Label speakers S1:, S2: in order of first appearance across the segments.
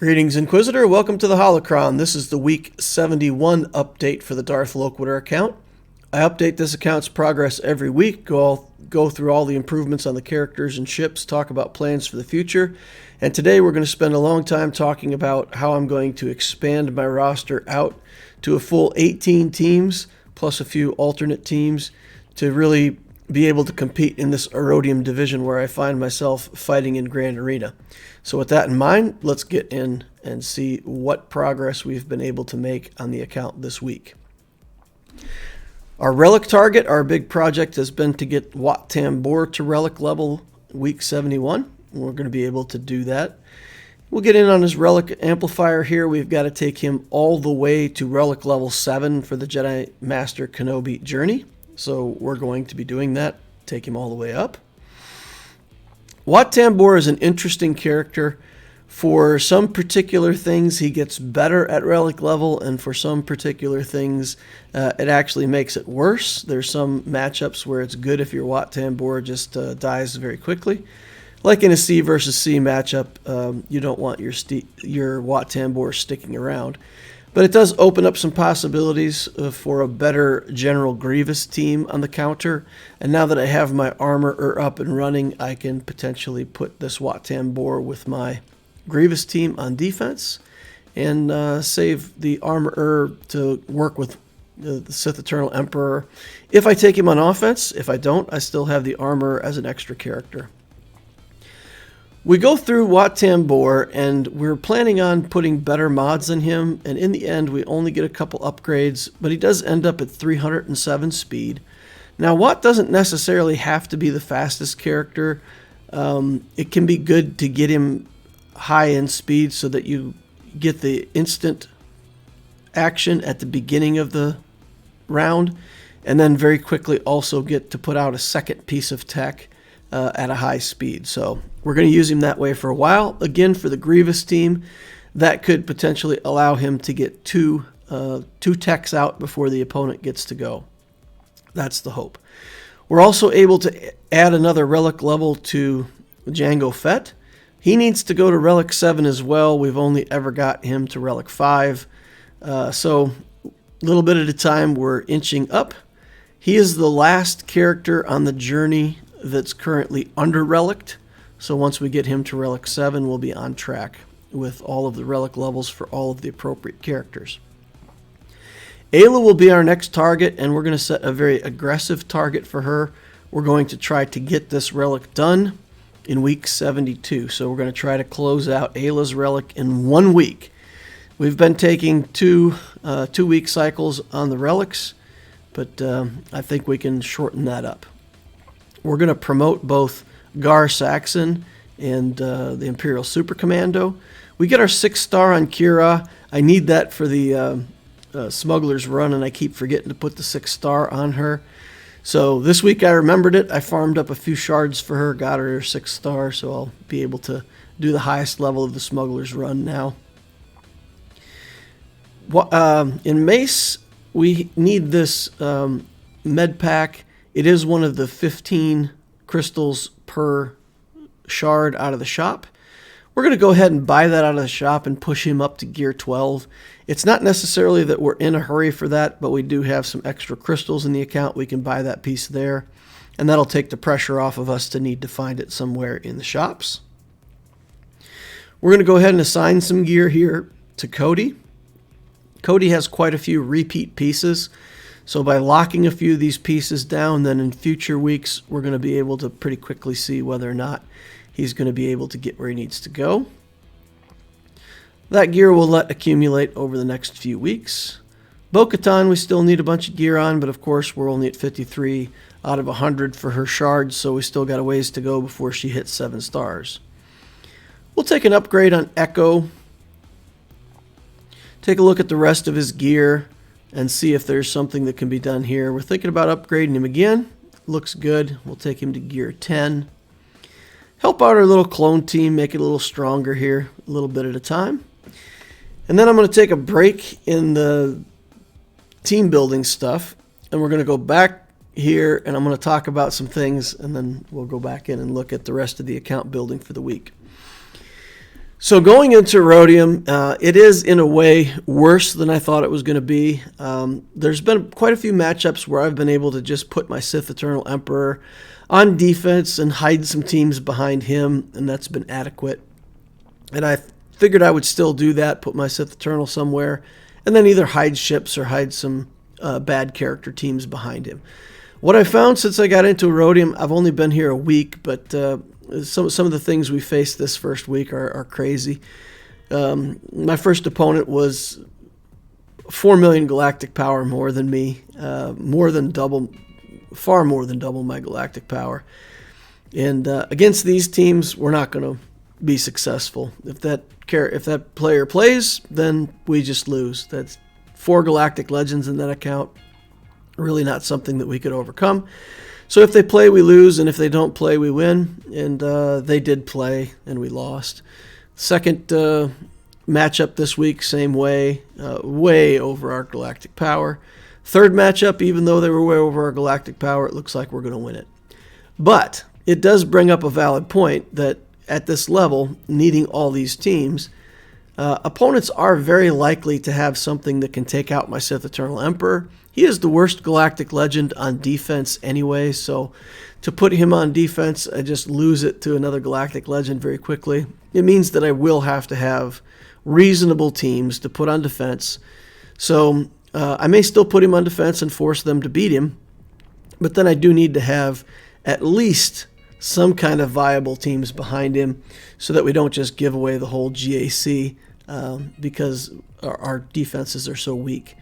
S1: Greetings, Inquisitor. Welcome to the Holocron. This is the Week 71 update for the Darth Loquitur account. I update this account's progress every week, go through all the improvements on the characters and ships, talk about plans for the future, and today we're going to spend a long time talking about how I'm going to expand my roster out to a full 18 teams, plus a few alternate teams, to really be able to compete in this Aurodium division where I find myself fighting in Grand Arena. So with that in mind, let's get in and see what progress we've been able to make on the account this week. Our Relic target, our big project, has been to get Wat Tambor to Relic level week 71. We're going to be able to do that. We'll get in on his Relic amplifier here. We've got to take him all the way to Relic level 7 for the Jedi Master Kenobi journey. So we're going to be doing that, take him all the way up. Wat Tambor is an interesting character. For some particular things, he gets better at Relic level, and for some particular things, it actually makes it worse. There's some matchups where it's good if your Wat Tambor just dies very quickly. Like in a C versus C matchup, you don't want your Wat Tambor sticking around. But it does open up some possibilities for a better General Grievous team on the counter. And now that I have my armor up and running, I can potentially put this Wat Tambor with my Grievous team on defense and save the armor to work with the Sith Eternal Emperor. If I take him on offense, if I don't, I still have the armor as an extra character. We go through Wat Tambor, and we're planning on putting better mods on him, and in the end, we only get a couple upgrades, but he does end up at 307 speed. Now, Wat doesn't necessarily have to be the fastest character. It can be good to get him high in speed so that you get the instant action at the beginning of the round, and then very quickly also get to put out a second piece of tech at a high speed. So we're going to use him that way for a while. Again, for the Grievous team, that could potentially allow him to get two techs out before the opponent gets to go. That's the hope. We're also able to add another Relic level to Jango Fett. He needs to go to Relic 7 as well. We've only ever got him to Relic 5. So a little bit at a time, we're inching up. He is the last character on the journey that's currently under-reliced. So once we get him to Relic 7, we'll be on track with all of the Relic levels for all of the appropriate characters. Ayla will be our next target, and we're going to set a very aggressive target for her. We're going to try to get this Relic done in week 72. So we're going to try to close out Ayla's Relic in 1 week. We've been taking two-week cycles on the Relics, but I think we can shorten that up. We're going to promote both Gar Saxon and the Imperial Super Commando. We get our 6-star on Kira. I need that for the Smuggler's Run, and I keep forgetting to put the 6-star on her. So this week I remembered it. I farmed up a few shards for her, got her 6-star, so I'll be able to do the highest level of the Smuggler's Run now. In Mace, we need this med pack. It is one of the 15 crystals per shard out of the shop. We're going to go ahead and buy that out of the shop and push him up to gear 12. It's not necessarily that we're in a hurry for that, but we do have some extra crystals in the account. We can buy that piece there, and that'll take the pressure off of us to need to find it somewhere in the shops. We're going to go ahead and assign some gear here to Cody. Cody has quite a few repeat pieces. So by locking a few of these pieces down, then in future weeks, we're going to be able to pretty quickly see whether or not he's going to be able to get where he needs to go. That gear will let accumulate over the next few weeks. Bo-Katan, we still need a bunch of gear on, but of course we're only at 53 out of 100 for her shards, so we still got a ways to go before she hits 7 stars. We'll take an upgrade on Echo. Take a look at the rest of his gear and see if there's something that can be done here. We're thinking about upgrading him again. Looks good. We'll take him to gear 10. Help out our little clone team, make it a little stronger here, a little bit at a time. And then I'm going to take a break in the team building stuff, and we're going to go back here, and I'm going to talk about some things, and then we'll go back in and look at the rest of the account building for the week. So going into Aurodium, it is in a way worse than I thought it was going to be. There's been quite a few matchups where I've been able to just put my Sith Eternal Emperor on defense and hide some teams behind him, and that's been adequate. And I figured I would still do that, put my Sith Eternal somewhere, and then either hide ships or hide some bad character teams behind him. What I found since I got into Aurodium, I've only been here a week, but some of the things we faced this first week are crazy. My first opponent was 4 million galactic power more than me, far more than double my galactic power. And against these teams, we're not going to be successful. If that player plays, then we just lose. That's 4 galactic legends in that account. Really not something that we could overcome. So if they play, we lose, and if they don't play, we win. And they did play, and we lost. Second matchup this week, same way, way over our galactic power. Third matchup, even though they were way over our galactic power, it looks like we're going to win it. But it does bring up a valid point that at this level, needing all these teams, opponents are very likely to have something that can take out my Sith Eternal Emperor. He is the worst galactic legend on defense anyway, so to put him on defense, I just lose it to another galactic legend very quickly. It means that I will have to have reasonable teams to put on defense. So I may still put him on defense and force them to beat him, but then I do need to have at least some kind of viable teams behind him so that we don't just give away the whole GAC because our defenses are so weak.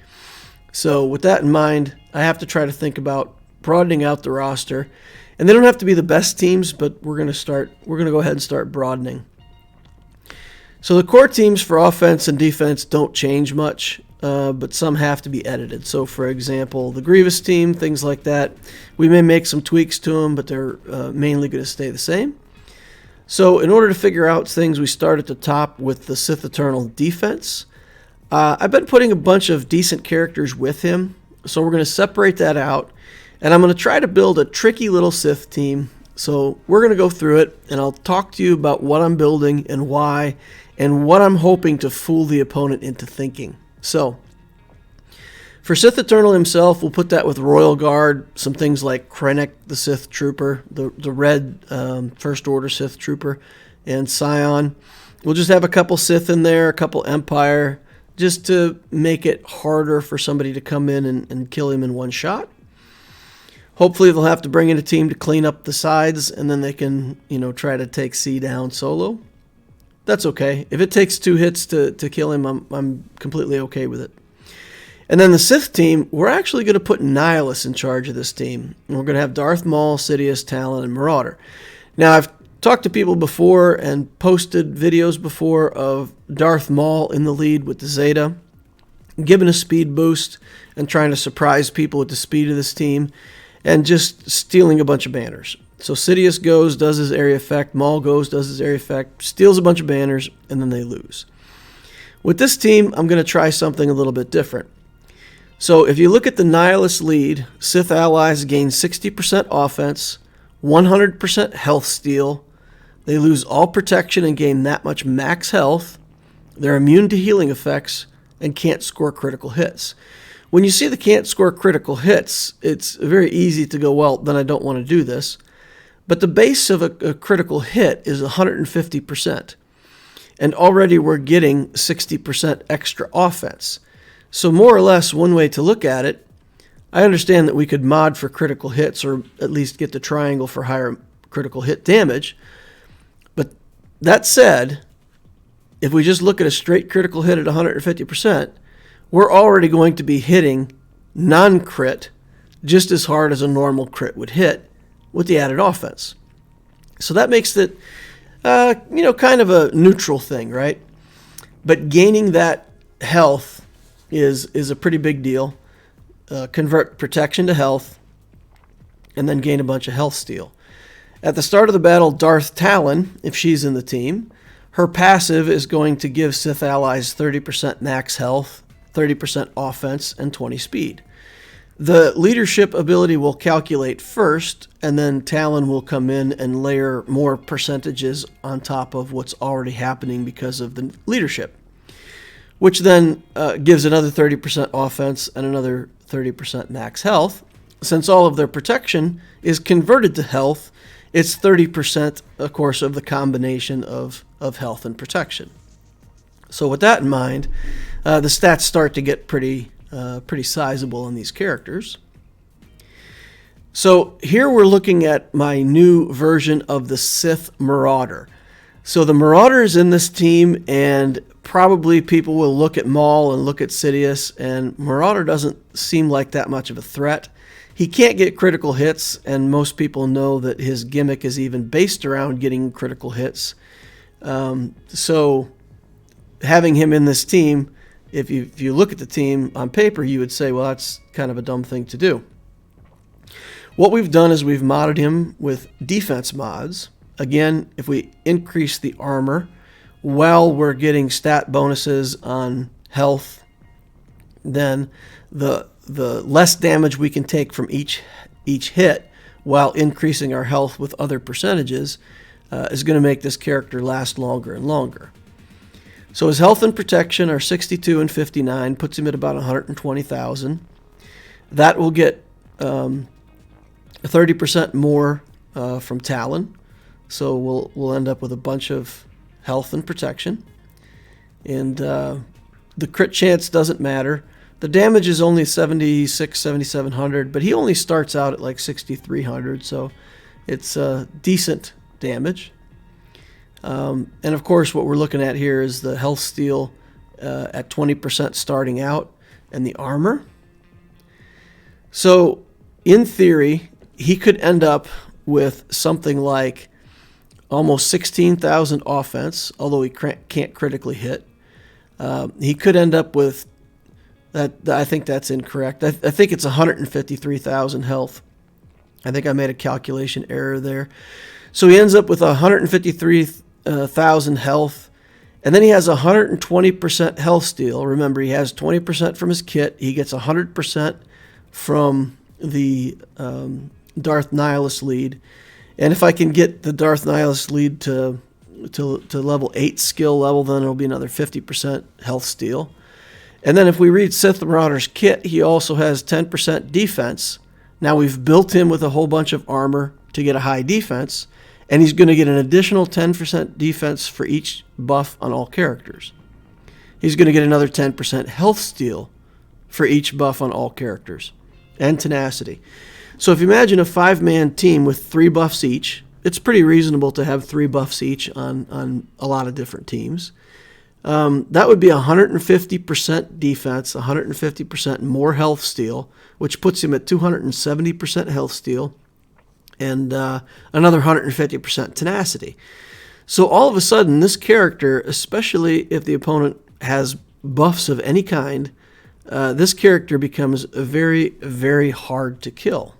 S1: So with that in mind, I have to try to think about broadening out the roster. And they don't have to be the best teams, but we're going to go ahead and start broadening. So the core teams for offense and defense don't change much, but some have to be edited. So for example, the Grievous team, things like that, we may make some tweaks to them, but they're mainly going to stay the same. So in order to figure out things, we start at the top with the Sith Eternal defense. I've been putting a bunch of decent characters with him, so we're going to separate that out, and I'm going to try to build a tricky little Sith team. So we're going to go through it, and I'll talk to you about what I'm building and why, and what I'm hoping to fool the opponent into thinking. So for Sith Eternal himself, we'll put that with Royal Guard, some things like Krennic, the Sith Trooper, the red First Order Sith Trooper, and Scion. We'll just have a couple Sith in there, a couple Empire, just to make it harder for somebody to come in and kill him in one shot. Hopefully they'll have to bring in a team to clean up the sides, and then they can, try to take C down solo. That's okay. If it takes 2 hits to kill him, I'm completely okay with it. And then the Sith team, we're actually going to put Nihilus in charge of this team. And we're going to have Darth Maul, Sidious, Talon, and Marauder. Now, I've talked to people before and posted videos before of Darth Maul in the lead with the Zeta, giving a speed boost and trying to surprise people with the speed of this team, and just stealing a bunch of banners. So Sidious goes, does his area effect, Maul goes, does his area effect, steals a bunch of banners, and then they lose. With this team, I'm going to try something a little bit different. So if you look at the Nihilus lead, Sith allies gain 60% offense, 100% health steal. They lose all protection and gain that much max health. They're immune to healing effects and can't score critical hits. When you see the can't score critical hits, it's very easy to go, well, then I don't want to do this. But the base of a critical hit is 150%. And already we're getting 60% extra offense. So more or less, one way to look at it, I understand that we could mod for critical hits or at least get the triangle for higher critical hit damage. But that said, if we just look at a straight critical hit at 150%, we're already going to be hitting non-crit just as hard as a normal crit would hit with the added offense. So that makes it, kind of a neutral thing, right? But gaining that health is a pretty big deal. Convert protection to health, and then gain a bunch of health steal. At the start of the battle, Darth Talon, if she's in the team, her passive is going to give Sith allies 30% max health, 30% offense, and 20 speed. The leadership ability will calculate first, and then Talon will come in and layer more percentages on top of what's already happening because of the leadership, which then gives another 30% offense and another 30% max health. Since all of their protection is converted to health, it's 30%, of course, of the combination of health and protection. So with that in mind, the stats start to get pretty sizable on these characters. So here we're looking at my new version of the Sith Marauder. So the Marauder is in this team, and probably people will look at Maul and look at Sidious, and Marauder doesn't seem like that much of a threat. He can't get critical hits, and most people know that his gimmick is even based around getting critical hits. So having him in this team, if you look at the team on paper, you would say, well, that's kind of a dumb thing to do. What we've done is we've modded him with defense mods. Again, if we increase the armor while we're getting stat bonuses on health, then the less damage we can take from each hit while increasing our health with other percentages is going to make this character last longer and longer. So his health and protection are 62 and 59, puts him at about 120,000. That will get 30% more from Talon, so we'll end up with a bunch of health and protection. And the crit chance doesn't matter. The damage is only 7,700, but he only starts out at like 6,300, so it's decent damage. And of course, what we're looking at here is the health steal at 20% starting out, and the armor. So, in theory, he could end up with something like almost 16,000 offense, although he can't critically hit. He could end up with that. I think that's incorrect. I think it's 153,000 health. I think I made a calculation error there. So he ends up with 153,000 health, and then he has 120% health steal. Remember, he has 20% from his kit. He gets 100% from the Darth Nihilus lead. And if I can get the Darth Nihilus lead to level 8 skill level, then it'll be another 50% health steal. And then if we read Sith Marauder's kit, he also has 10% defense. Now we've built him with a whole bunch of armor to get a high defense, and he's going to get an additional 10% defense for each buff on all characters. He's going to get another 10% health steal for each buff on all characters, and tenacity. So if you imagine a 5-man team with 3 buffs each, it's pretty reasonable to have 3 buffs each on a lot of different teams. That would be 150% defense, 150% more health steal, which puts him at 270% health steal, and another 150% tenacity. So all of a sudden, this character, especially if the opponent has buffs of any kind, this character becomes very, very hard to kill.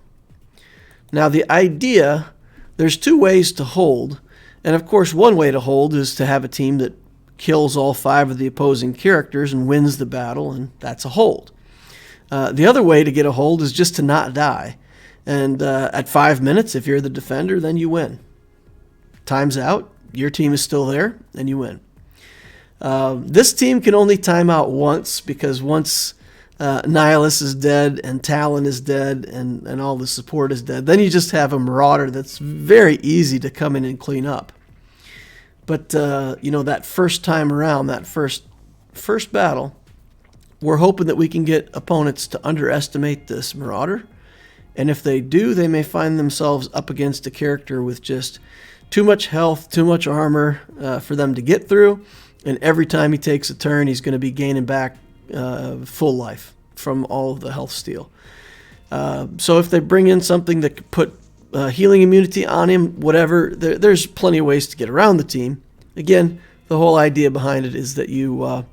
S1: Now the idea, there's 2 ways to hold, and of course one way to hold is to have a team that kills all 5 of the opposing characters and wins the battle, and that's a hold. The other way to get a hold is just to not die. And at 5 minutes, if you're the defender, then you win. Time's out, your team is still there, and you win. This team can only time out once, because once Nihilus is dead and Talon is dead and all the support is dead, then you just have a Marauder that's very easy to come in and clean up. But, that first time around, that first battle, we're hoping that we can get opponents to underestimate this Marauder. And if they do, they may find themselves up against a character with just too much health, too much armor for them to get through. And every time he takes a turn, he's going to be gaining back full life from all of the health steal. So if they bring in something that could put healing immunity on him, whatever, there's plenty of ways to get around the team. Again, the whole idea behind it is that you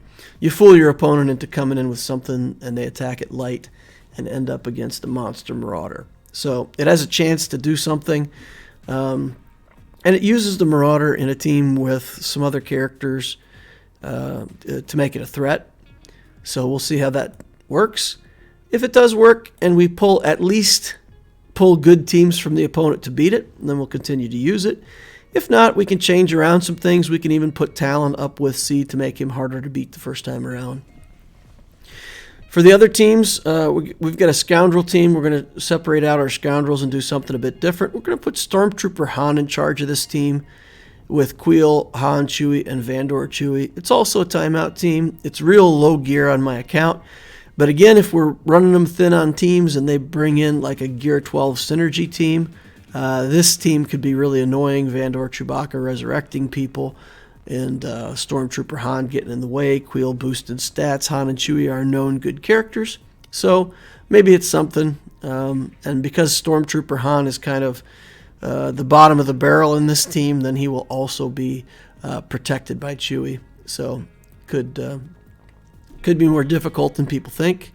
S1: fool your opponent into coming in with something, and they attack it light and end up against a monster Marauder. So it has a chance to do something, and it uses the Marauder in a team with some other characters to make it a threat. So we'll see how that works. If it does work and we at least pull good teams from the opponent to beat it, then we'll continue to use it. If not, we can change around some things. We can even put Talon up with C to make him harder to beat the first time around. For the other teams, we've got a Scoundrel team. We're going to separate out our Scoundrels and do something a bit different. We're going to put Stormtrooper Han in charge of this team with Queel, Han, Chewie, and Vandor Chewie. It's also a timeout team. It's real low gear on my account. But again, if we're running them thin on teams and they bring in like a Gear 12 synergy team, this team could be really annoying. Vandor, Chewbacca resurrecting people, and Stormtrooper Han getting in the way. Queel boosted stats. Han and Chewie are known good characters, so maybe it's something. And because Stormtrooper Han is kind of the bottom of the barrel in this team, then he will also be protected by Chewie, so could be more difficult than people think.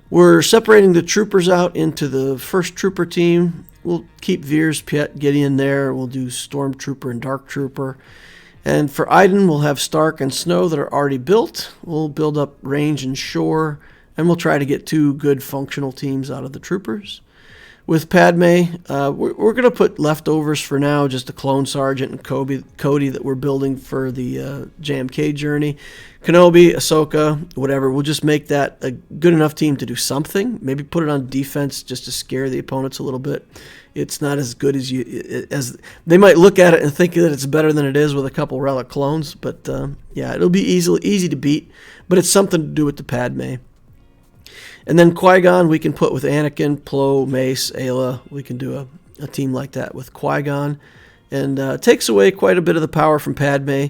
S1: We're separating the troopers out into the first trooper team. We'll keep Veers, Piet, Gideon there. We'll do Stormtrooper and Dark Trooper. And for Iden, we'll have Stark and Snow that are already built. We'll build up Range and Shore, and we'll try to get 2 good functional teams out of the troopers. With Padme, we're going to put leftovers for now, just a Clone Sergeant and Cody that we're building for the JMK journey. Kenobi, Ahsoka, whatever. We'll just make that a good enough team to do something. Maybe put it on defense just to scare the opponents a little bit. It's not as good as they might look at it and think that it's better than it is with a couple Relic clones. But yeah, it'll be easy to beat. But it's something to do with the Padme. And then Qui-Gon we can put with Anakin, Plo, Mace, Ayla. We can do a team like that with Qui-Gon. And takes away quite a bit of the power from Padme.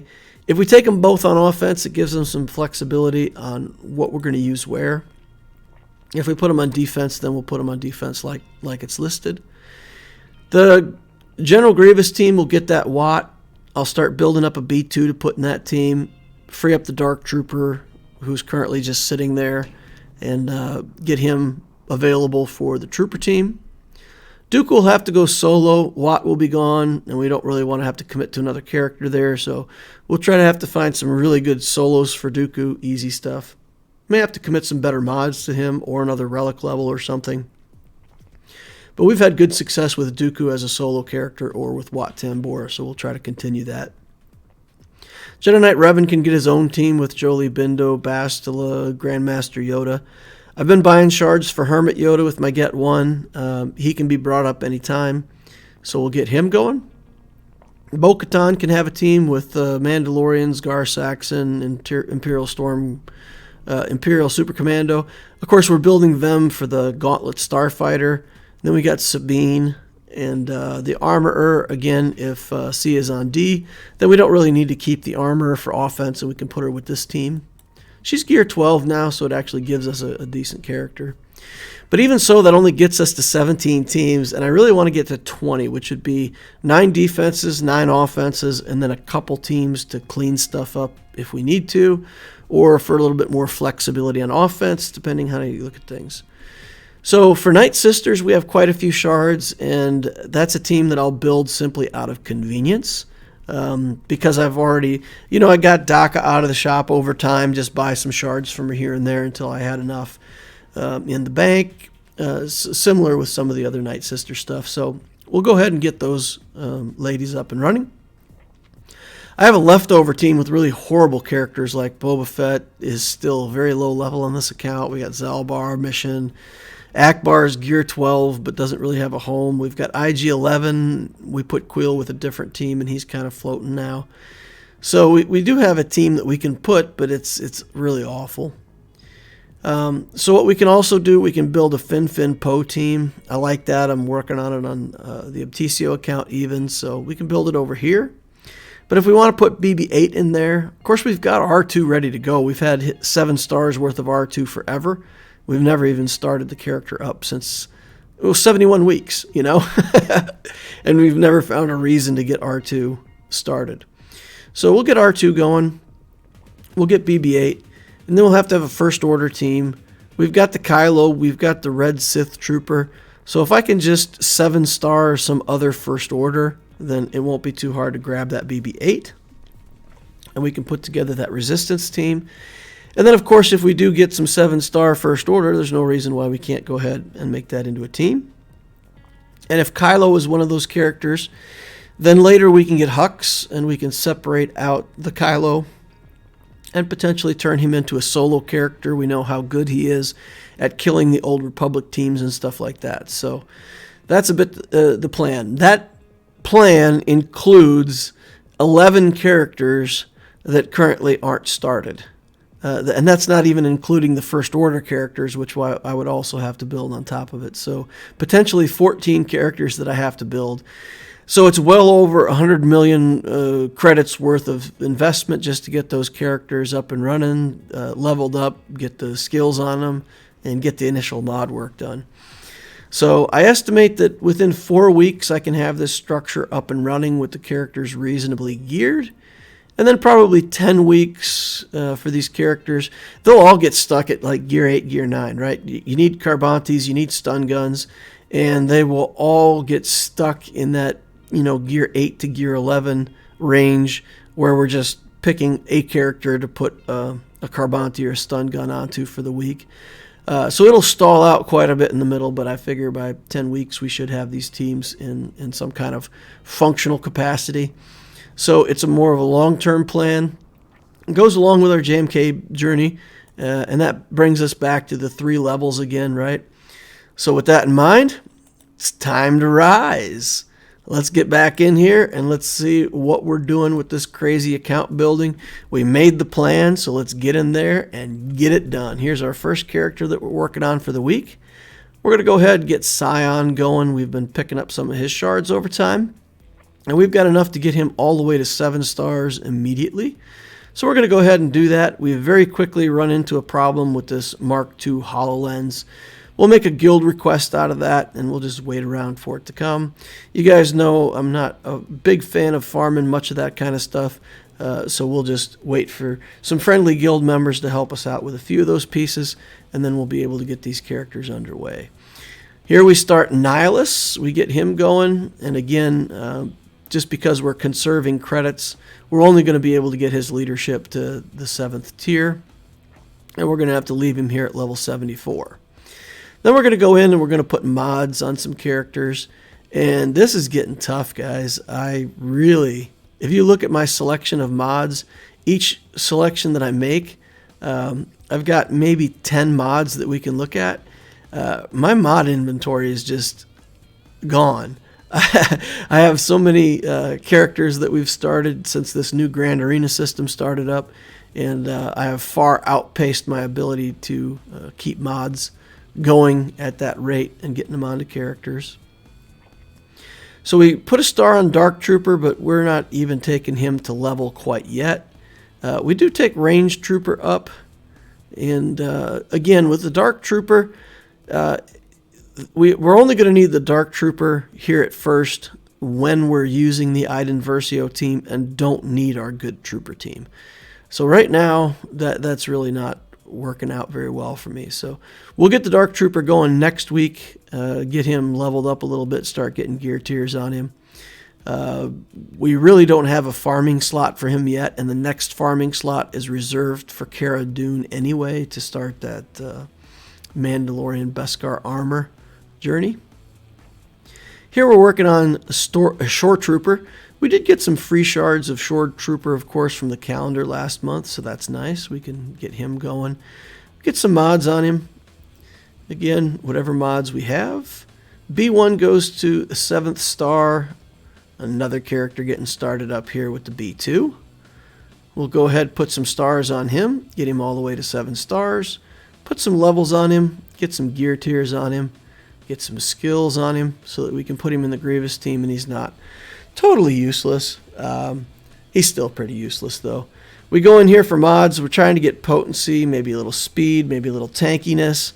S1: If we take them both on offense, it gives them some flexibility on what we're going to use where. If we put them on defense, then we'll put them on defense like it's listed. The General Grievous team will get that Wat. I'll start building up a B2 to put in that team. Free up the Dark Trooper, who's currently just sitting there, and get him available for the Trooper team. Dooku will have to go solo. Wat will be gone, and we don't really want to have to commit to another character there, so we'll try to have to find some really good solos for Dooku, easy stuff. May have to commit some better mods to him or another Relic level or something. But we've had good success with Dooku as a solo character or with Wat Tambor, so we'll try to continue that. Jedi Knight Revan can get his own team with Jolee Bindo, Bastila, Grandmaster Yoda. I've been buying shards for Hermit Yoda with my Get 1. He can be brought up anytime, so we'll get him going. Bo-Katan can have a team with Mandalorians, Gar Saxon, Imperial Storm, Imperial Super Commando. Of course, we're building them for the Gauntlet Starfighter. Then we got Sabine and the Armorer. Again, if C is on D, then we don't really need to keep the Armorer for offense, and we can put her with this team. She's Gear 12 now, so it actually gives us a decent character. But even so, that only gets us to 17 teams, and I really want to get to 20, which would be 9 defenses, 9 offenses, and then a couple teams to clean stuff up if we need to, or for a little bit more flexibility on offense, depending how you look at things. So for Night Sisters, we have quite a few shards, and that's a team that I'll build simply out of convenience. Because I've already, I got DACA out of the shop over time, just buy some shards from here and there until I had enough in the bank, similar with some of the other Night Sister stuff. So we'll go ahead and get those ladies up and running. I have a leftover team with really horrible characters, like Boba Fett is still very low level on this account. We got Zalbar, Mission. Akbar's Gear 12, but doesn't really have a home. We've got IG-11. We put Queel with a different team, and he's kind of floating now. So we do have a team that we can put, but it's really awful. So what we can also do, we can build a Fin Poe team. I like that. I'm working on it on the Obtisio account even, so we can build it over here. But if we want to put BB-8 in there, of course we've got R2 ready to go. We've had 7 stars worth of R2 forever. We've never even started the character up since 71 weeks, and we've never found a reason to get R2 started. So we'll get R2 going. We'll get BB-8, and then we'll have to have a First Order team. We've got the Kylo. We've got the Red Sith Trooper. So if I can just 7-star some other First Order, then it won't be too hard to grab that BB-8. And we can put together that Resistance team. And then, of course, if we do get some 7-star First Order, there's no reason why we can't go ahead and make that into a team. And if Kylo is one of those characters, then later we can get Hux, and we can separate out the Kylo and potentially turn him into a solo character. We know how good he is at killing the Old Republic teams and stuff like that. So that's a bit the plan. That plan includes 11 characters that currently aren't started. And that's not even including the First Order characters, which I would also have to build on top of it. So potentially 14 characters that I have to build. So it's well over 100 million credits worth of investment just to get those characters up and running, leveled up, get the skills on them, and get the initial mod work done. So I estimate that within 4 weeks I can have this structure up and running with the characters reasonably geared. And then probably 10 weeks for these characters. They'll all get stuck at like Gear 8, Gear 9, right? You need Carbantes, you need stun guns, and they will all get stuck in that, Gear 8 to Gear 11 range where we're just picking a character to put a Carbante or a stun gun onto for the week. So it'll stall out quite a bit in the middle, but I figure by 10 weeks we should have these teams in some kind of functional capacity. So it's more of a long-term plan. It goes along with our JMK journey, and that brings us back to the 3 levels again, right? So with that in mind, it's time to rise. Let's get back in here and let's see what we're doing with this crazy account building. We made the plan, so let's get in there and get it done. Here's our first character that we're working on for the week. We're going to go ahead and get Scion going. We've been picking up some of his shards over time, and we've got enough to get him all the way to 7 stars immediately. So we're going to go ahead and do that. We very quickly run into a problem with this Mark II HoloLens. We'll make a guild request out of that, and we'll just wait around for it to come. You guys know I'm not a big fan of farming much of that kind of stuff, so we'll just wait for some friendly guild members to help us out with a few of those pieces, and then we'll be able to get these characters underway. Here we start Nihilus. We get him going, and again, just because we're conserving credits, we're only going to be able to get his leadership to the 7th tier, and we're going to have to leave him here at level 74. Then we're going to go in and we're going to put mods on some characters. And this is getting tough, guys. If you look at my selection of mods, each selection that I make, I've got maybe 10 mods that we can look at. My mod inventory is just gone. I have so many characters that we've started since this new Grand Arena system started up. And I have far outpaced my ability to keep mods going at that rate and getting them onto characters. So we put a star on Dark Trooper, but we're not even taking him to level quite yet. We do take Range Trooper up, and again with the Dark Trooper, we're only going to need the Dark Trooper here at first when we're using the Iden Versio team and don't need our good Trooper team. So right now that's really not working out very well for me. So we'll get the Dark Trooper going next week, get him leveled up a little bit, start getting gear tiers on him. We really don't have a farming slot for him yet, and the next farming slot is reserved for Cara Dune anyway to start that Mandalorian Beskar armor journey. Here we're working on a Shore Trooper. We did get some free shards of Shore Trooper, of course, from the calendar last month, so that's nice. We can get him going. Get some mods on him. Again, whatever mods we have. B1 goes to the 7th star. Another character getting started up here with the B2. We'll go ahead and put some stars on him, get him all the way to 7 stars. Put some levels on him, get some gear tiers on him, get some skills on him so that we can put him in the Grievous team and he's not totally useless. He's still pretty useless though. We go in here for mods. We're trying to get potency, maybe a little speed, maybe a little tankiness.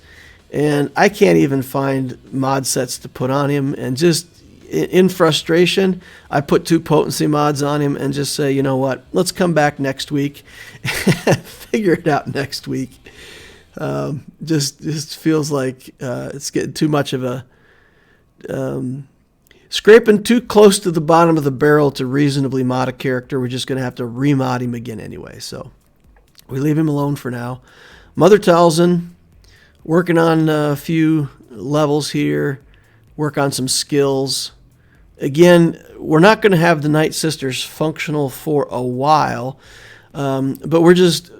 S1: And I can't even find mod sets to put on him. And just in frustration, I put 2 potency mods on him and just say, you know what, let's come back next week. Figure it out next week. Just feels like it's getting too much of a... scraping too close to the bottom of the barrel to reasonably mod a character. We're just going to have to remod him again anyway. So We leave him alone for now. Mother Talzin, working on a few levels here, work on some skills. Again, we're not going to have the Night Sisters functional for a while, but we're just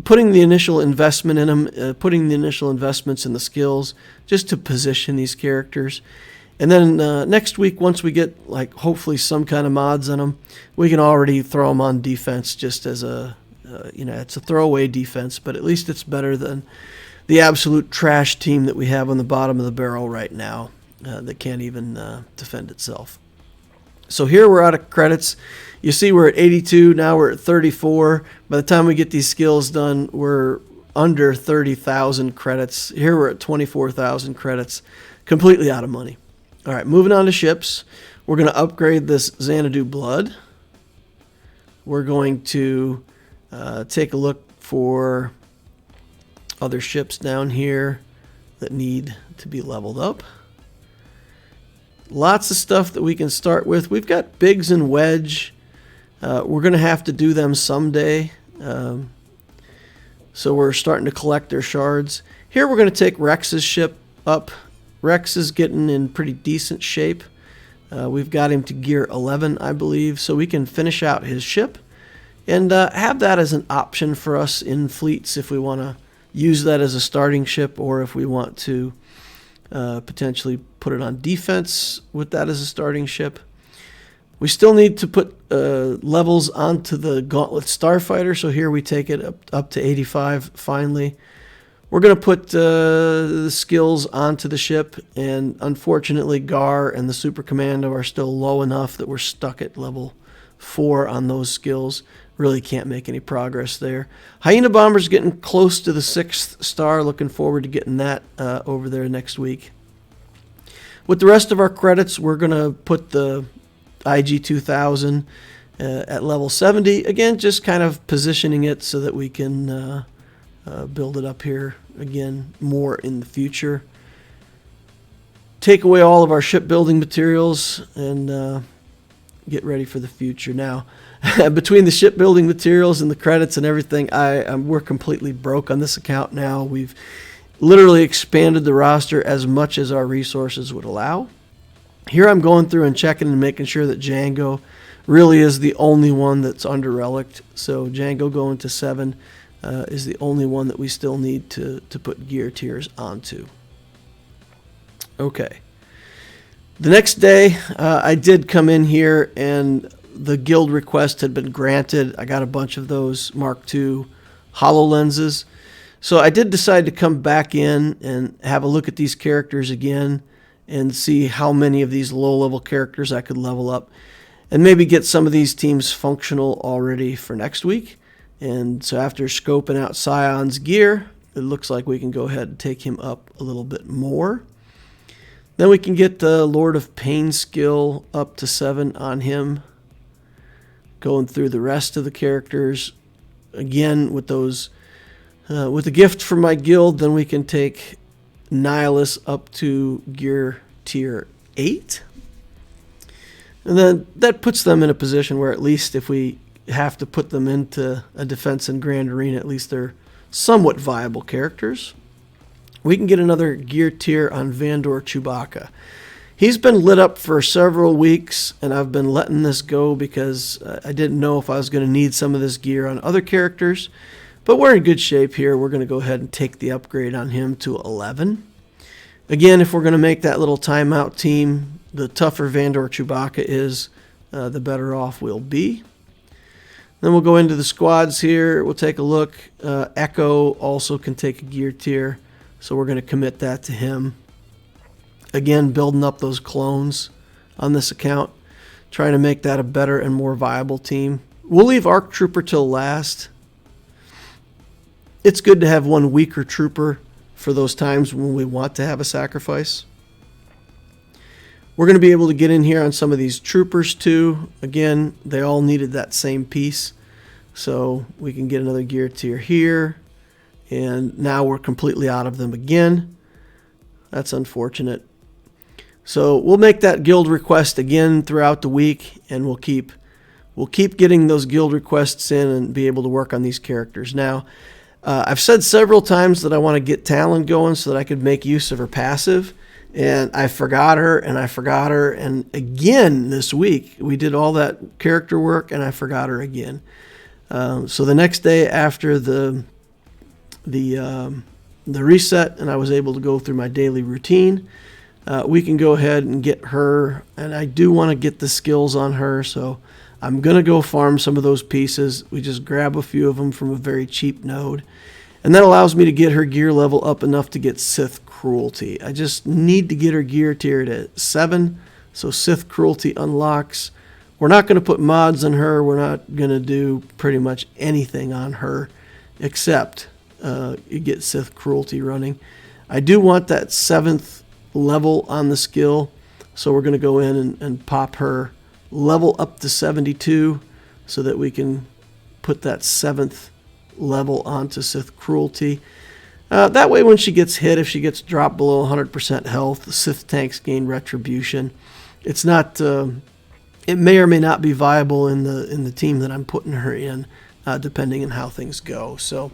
S1: putting the initial investment in them, putting the initial investments in the skills just to position these characters. And then next week, once we get like hopefully some kind of mods on them, we can already throw them on defense just as a, it's a throwaway defense, but at least it's better than the absolute trash team that we have on the bottom of the barrel right now that can't even defend itself. So here we're out of credits. You see we're at 82, now we're at 34. By the time we get these skills done, we're under 30,000 credits. Here we're at 24,000 credits, completely out of money. All right, moving on to ships. We're going to upgrade this Xanadu Blood. We're going to take a look for other ships down here that need to be leveled up. Lots of stuff that we can start with. We've got Biggs and Wedge. We're going to have to do them someday. So we're starting to collect their shards. Here we're going to take Rex's ship up. Rex is getting in pretty decent shape. We've got him to gear 11, I believe, so we can finish out his ship and have that as an option for us in fleets if we want to use that as a starting ship, or if we want to potentially put it on defense with that as a starting ship. We still need to put levels onto the Gauntlet Starfighter, so here we take it up to 85 finally. We're going to put the skills onto the ship, and unfortunately Gar and the Super Commando are still low enough that we're stuck at level 4 on those skills. Really can't make any progress there. Hyena Bomber's getting close to the 6th star. Looking forward to getting that over there next week. With the rest of our credits, we're going to put the IG-2000 at level 70. Again, just kind of positioning it so that we can build it up here again more in the future. Take away all of our shipbuilding materials and get ready for the future. Now, between the shipbuilding materials and the credits and everything, we're completely broke on this account now. We've literally expanded the roster as much as our resources would allow. Here I'm going through and checking and making sure that Django really is the only one that's under Relic. So Django going to 7 is the only one that we still need to put gear tiers onto. Okay. The next day, I did come in here and the guild request had been granted. I got a bunch of those Mark II HoloLenses. So I did decide to come back in and have a look at these characters again and see how many of these low-level characters I could level up and maybe get some of these teams functional already for next week. And so after scoping out Scion's gear, it looks like we can go ahead and take him up a little bit more. Then we can get the Lord of Pain skill up to 7 on him. Going through the rest of the characters. Again, with those, with the gift from my guild, then we can take Nihilus up to gear tier 8. And then that puts them in a position where at least if we have to put them into a defense and Grand Arena, at least they're somewhat viable characters. We can get another gear tier on Vandor Chewbacca. He's been lit up for several weeks, and I've been letting this go because I didn't know if I was going to need some of this gear on other characters. But we're in good shape here. We're going to go ahead and take the upgrade on him to 11. Again, if we're going to make that little timeout team, the tougher Vandor Chewbacca is, the better off we'll be. Then we'll go into the squads here. We'll take a look. Echo also can take a gear tier, so we're going to commit that to him. Again, building up those clones on this account, trying to make that a better and more viable team. We'll leave Arc Trooper till last. It's good to have one weaker trooper for those times when we want to have a sacrifice. We're going to be able to get in here on some of these troopers too. Again, they all needed that same piece. So we can get another gear tier here. And now we're completely out of them again. That's unfortunate. So we'll make that guild request again throughout the week, and we'll keep we'll keep getting those guild requests in and be able to work on these characters. Now, I've said several times that I want to get Talon going so that I could make use of her passive, and I forgot her, and again this week we did all that character work, and I forgot her again. So the next day after the reset, and I was able to go through my daily routine, we can go ahead and get her, and I do want to get the skills on her, so I'm going to go farm some of those pieces. We just grab a few of them from a very cheap node, and that allows me to get her gear level up enough to get Sith Cruelty. I just need to get her gear tiered at 7, so Sith Cruelty unlocks. We're not going to put mods on her. We're not going to do pretty much anything on her except you get Sith Cruelty running. I do want that 7th level on the skill, so we're going to go in and pop her level up to 72 so that we can put that 7th level onto Sith Cruelty. That way when she gets hit, if she gets dropped below 100% health, the Sith tanks gain retribution. It's not, it may or may not be viable in the team that I'm putting her in, depending on how things go. So,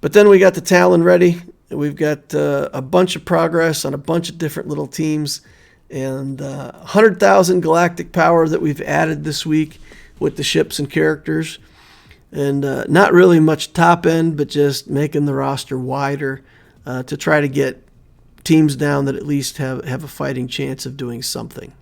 S1: but then we got the Talon ready. We've got a bunch of progress on a bunch of different little teams, and 100,000 galactic power that we've added this week with the ships and characters. And not really much top end, but just making the roster wider to try to get teams down that at least have a fighting chance of doing something.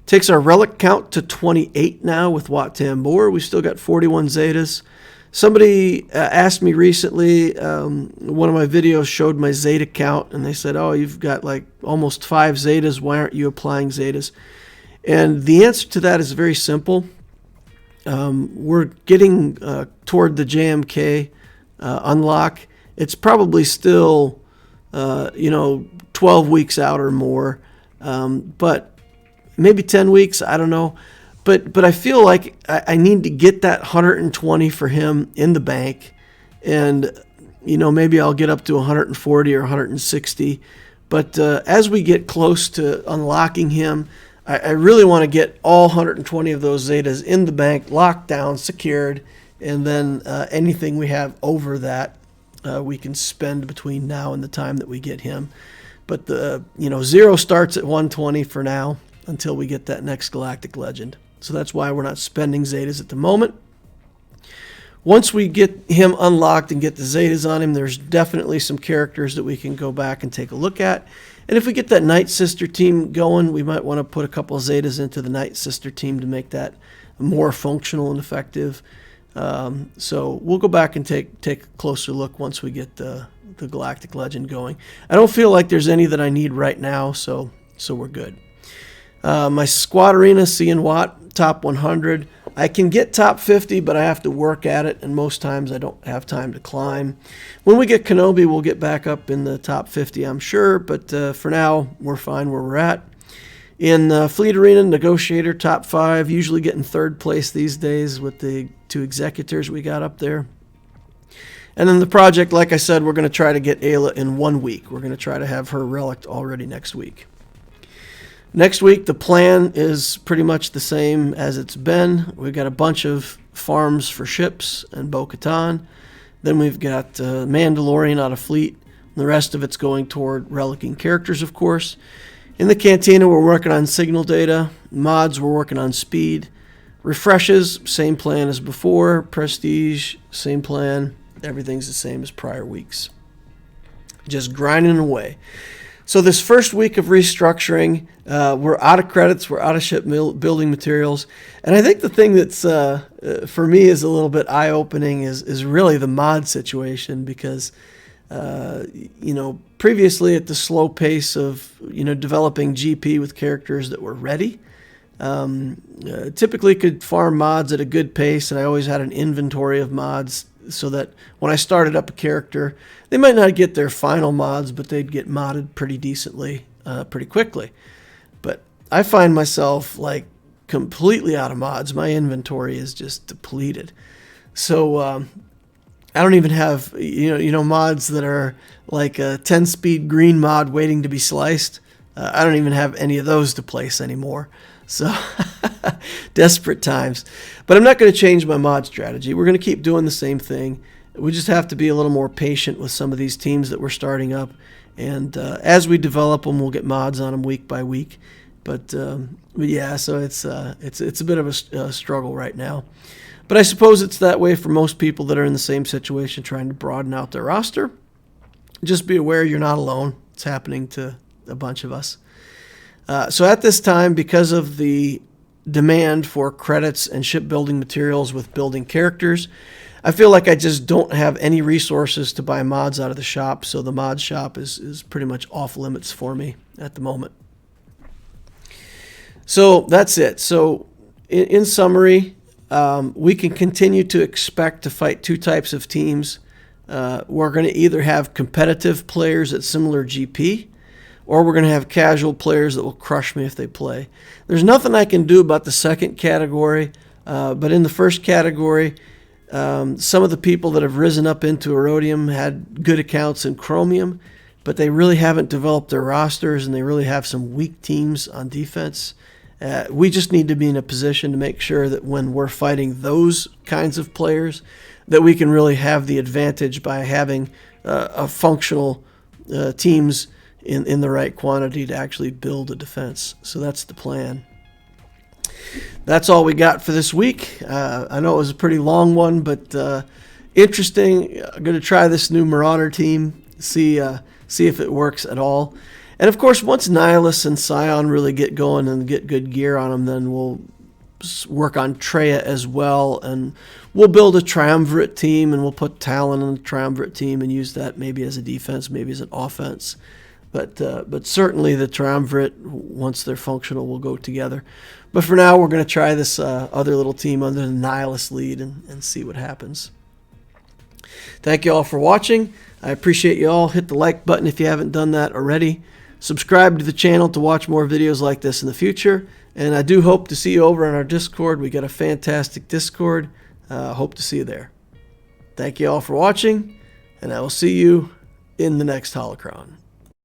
S1: Takes our relic count to 28 now with Wat Tambor. We still got 41 Zetas. Somebody asked me recently, one of my videos showed my Zeta count, and they said, oh, you've got like almost 5 Zetas. Why aren't you applying Zetas? And the answer to that is very simple. We're getting toward the JMK unlock. It's probably still, 12 weeks out or more, but maybe 10 weeks, I don't know. But I feel like I need to get that 120 for him in the bank, and maybe I'll get up to 140 or 160. But as we get close to unlocking him, I really want to get all 120 of those Zetas in the bank, locked down, secured, and then anything we have over that we can spend between now and the time that we get him. But the 0 starts at 120 for now until we get that next Galactic Legend. So that's why we're not spending Zetas at the moment. Once we get him unlocked and get the Zetas on him, there's definitely some characters that we can go back and take a look at. And if we get that Night Sister team going, we might want to put a couple of Zetas into the Night Sister team to make that more functional and effective. So we'll go back and take a closer look once we get the Galactic Legend going. I don't feel like there's any that I need right now, so we're good. My squad arena, C and Watt, top 100. I can get top 50, but I have to work at it, and most times I don't have time to climb. When we get Kenobi, we'll get back up in the top 50, I'm sure, but for now, we're fine where we're at. In Fleet Arena, Negotiator, top 5, usually getting 3rd place these days with the 2 Executors we got up there. And then the project, like I said, we're going to try to get Ayla in 1 week. We're going to try to have her relic already next week. Next week, the plan is pretty much the same as it's been. We've got a bunch of farms for ships and Bo-Katan. Then we've got Mandalorian out of Fleet. The rest of it's going toward relicing characters, of course. In the Cantina, we're working on signal data. Mods, we're working on speed. Refreshes, same plan as before. Prestige, same plan. Everything's the same as prior weeks. Just grinding away. So this first week of restructuring, we're out of credits, we're out of ship building materials, and I think the thing that's for me is a little bit eye-opening is really the mod situation, because previously at the slow pace of developing GP with characters that were ready, typically could farm mods at a good pace, and I always had an inventory of mods so that when I started up a character, they might not get their final mods, but they'd get modded pretty decently, pretty quickly. But I find myself like completely out of mods. My inventory is just depleted. So I don't even have mods that are like a 10-speed green mod waiting to be sliced. I don't even have any of those to place anymore. So desperate times. But I'm not going to change my mod strategy. We're going to keep doing the same thing. We just have to be a little more patient with some of these teams that we're starting up. And as we develop them, we'll get mods on them week by week. But yeah, so it's a bit of a struggle right now. But I suppose it's that way for most people that are in the same situation trying to broaden out their roster. Just be aware you're not alone. It's happening to a bunch of us. So at this time, because of the demand for credits and shipbuilding materials with building characters, I feel like I just don't have any resources to buy mods out of the shop, so the mod shop is pretty much off limits for me at the moment. So that's it. So in summary, we can continue to expect to fight two types of teams. We're going to either have competitive players at similar GP, or we're going to have casual players that will crush me if they play. There's nothing I can do about the second category, but in the first category, some of the people that have risen up into Aurodium had good accounts in Chromium, but they really haven't developed their rosters, and they really have some weak teams on defense. We just need to be in a position to make sure that when we're fighting those kinds of players, that we can really have the advantage by having a functional teams in the right quantity to actually build a defense. So that's the plan. That's all we got for this week. I know it was a pretty long one, but interesting. I'm going to try this new Marauder team, see if it works at all. And of course, once Nihilus and Scion really get going and get good gear on them, then we'll work on Treya as well, and we'll build a Triumvirate team, and we'll put Talon on the Triumvirate team and use that maybe as a defense, maybe as an offense. But certainly the Triumvirate, once they're functional, will go together. But for now, we're going to try this other little team under the Nihilus lead and see what happens. Thank you all for watching. I appreciate you all. Hit the like button if you haven't done that already. Subscribe to the channel to watch more videos like this in the future. And I do hope to see you over on our Discord. We got a fantastic Discord. Hope to see you there. Thank you all for watching, and I will see you in the next Holocron.